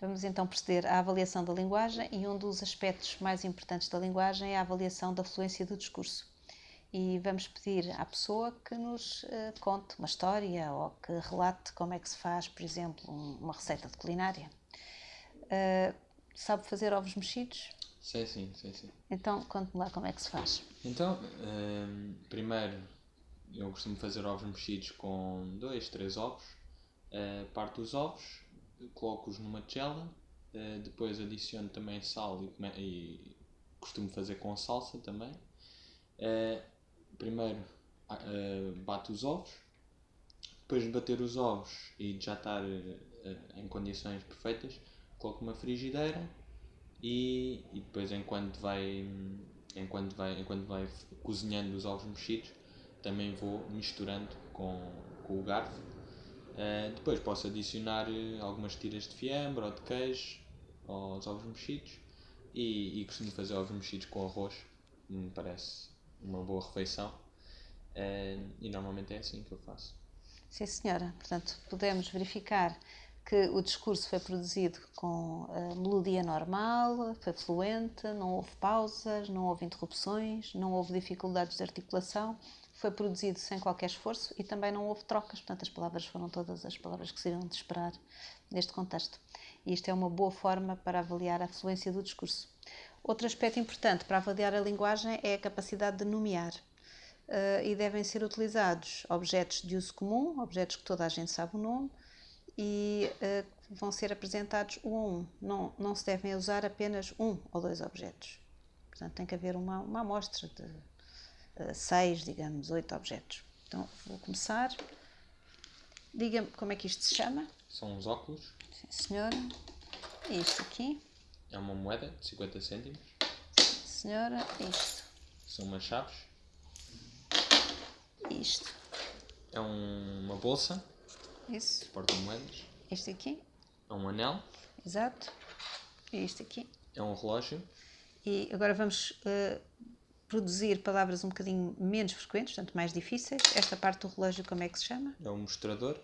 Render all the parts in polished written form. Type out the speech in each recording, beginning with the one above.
Vamos então proceder à avaliação da linguagem e um dos aspectos mais importantes da linguagem é a avaliação da fluência do discurso. E vamos pedir à pessoa que nos conte uma história ou que relate como é que se faz, por exemplo, uma receita de culinária. Sabe fazer ovos mexidos? Sei sim. Então, conte-me lá como é que se faz. Então, primeiro eu costumo fazer ovos mexidos com 2, 3 ovos. Parto os ovos, coloco-os numa tigela, depois adiciono também sal e costumo fazer com salsa também. Primeiro bato os ovos, depois de bater os ovos e de já estar em condições perfeitas, coloco uma frigideira e depois enquanto vai cozinhando os ovos mexidos também vou misturando com o garfo. Depois posso adicionar algumas tiras de fiambre ou de queijo aos ovos mexidos e costumo fazer ovos mexidos com arroz, me parece uma boa refeição, e normalmente é assim que eu faço. Sim, senhora. Portanto, podemos verificar que o discurso foi produzido com melodia normal, foi fluente, não houve pausas, não houve interrupções, não houve dificuldades de articulação, foi produzido sem qualquer esforço e também não houve trocas, portanto as palavras foram todas as palavras que se iriam de esperar neste contexto. E isto é uma boa forma para avaliar a fluência do discurso. Outro aspecto importante para avaliar a linguagem é a capacidade de nomear. E devem ser utilizados objetos de uso comum, objetos que toda a gente sabe o nome, e vão ser apresentados um a um. Não se devem usar apenas um ou dois objetos. Portanto, tem que haver uma amostra de 6, digamos, 8 objetos. Então, vou começar. Diga-me como é que isto se chama. São uns óculos. Sim, senhora. E isto aqui. É uma moeda de 50 cêntimos. Sim, senhora. Isto. São umas chaves. Isto. É uma bolsa. Isso. De porta-moedas. Este aqui. É um anel. Exato. E isto aqui. É um relógio. E agora vamos produzir palavras um bocadinho menos frequentes, portanto mais difíceis. Esta parte do relógio como é que se chama? É um mostrador.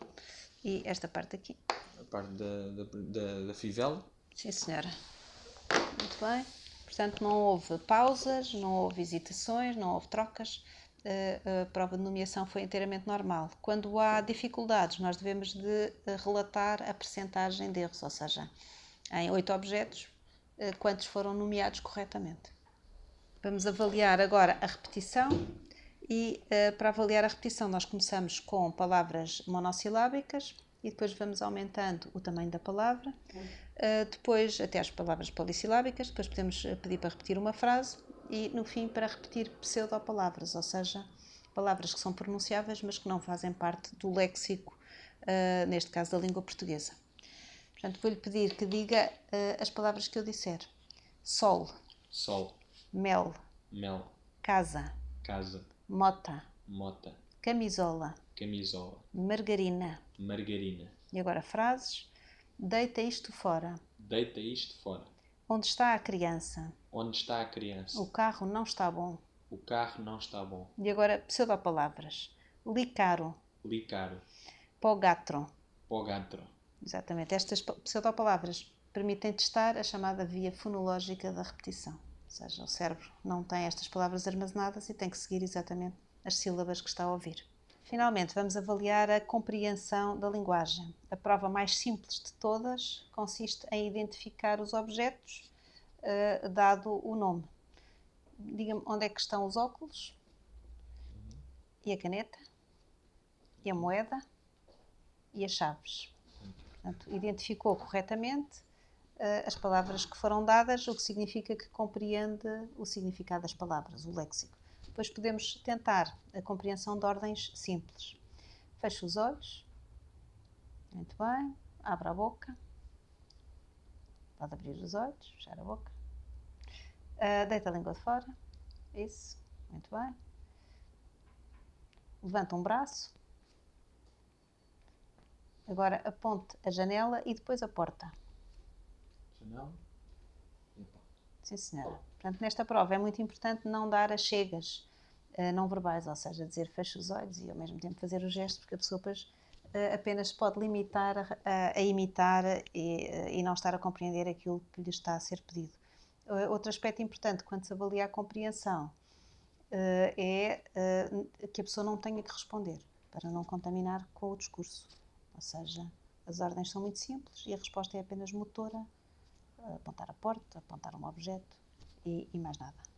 E esta parte aqui? A parte da fivela. Sim, senhora. Muito bem. Portanto, não houve pausas, não houve hesitações, não houve trocas. A prova de nomeação foi inteiramente normal. Quando há dificuldades, nós devemos de relatar a percentagem de erros, ou seja, em 8 objetos, quantos foram nomeados corretamente. Vamos avaliar agora a repetição e para avaliar a repetição nós começamos com palavras monossilábicas e depois vamos aumentando o tamanho da palavra, depois até as palavras polissilábicas, depois podemos pedir para repetir uma frase e no fim para repetir pseudopalavras, ou seja, palavras que são pronunciáveis mas que não fazem parte do léxico, neste caso da língua portuguesa. Portanto, vou-lhe pedir que diga as palavras que eu disser. Sol. Sol. Mel. Mel. Casa. Casa. Mota. Mota. Camisola. Camisola. Margarina. Margarina. E agora frases. Deita isto fora. Deita isto fora. Onde está a criança? Onde está a criança? O carro não está bom. O carro não está bom. E agora pseudopalavras. Licaro. Licaro. Pogatro. Pogatro. Exatamente. Estas pseudopalavras permitem testar a chamada via fonológica da repetição. Ou seja, o cérebro não tem estas palavras armazenadas e tem que seguir exatamente as sílabas que está a ouvir. Finalmente, vamos avaliar a compreensão da linguagem. A prova mais simples de todas consiste em identificar os objetos, dado o nome. Diga-me onde é que estão os óculos, e a caneta, e a moeda, e as chaves. Portanto, identificou corretamente as palavras que foram dadas, o que significa que compreende o significado das palavras, o léxico. Depois podemos tentar a compreensão de ordens simples. Fecha os olhos. Muito bem. Abre a boca. Pode abrir os olhos, fechar a boca. Deita a língua de fora. Isso. Muito bem. Levanta um braço. Agora aponte a janela e depois a porta. Janela. Sim, senhora. Portanto, nesta prova é muito importante não dar as chegas não verbais, ou seja, dizer fecha os olhos e ao mesmo tempo fazer o gesto, porque a pessoa depois apenas pode limitar a imitar e não estar a compreender aquilo que lhe está a ser pedido. Outro aspecto importante quando se avalia a compreensão é que a pessoa não tenha que responder, para não contaminar com o discurso. Ou seja, as ordens são muito simples e a resposta é apenas motora, apontar a porta, apontar um objeto e mais nada.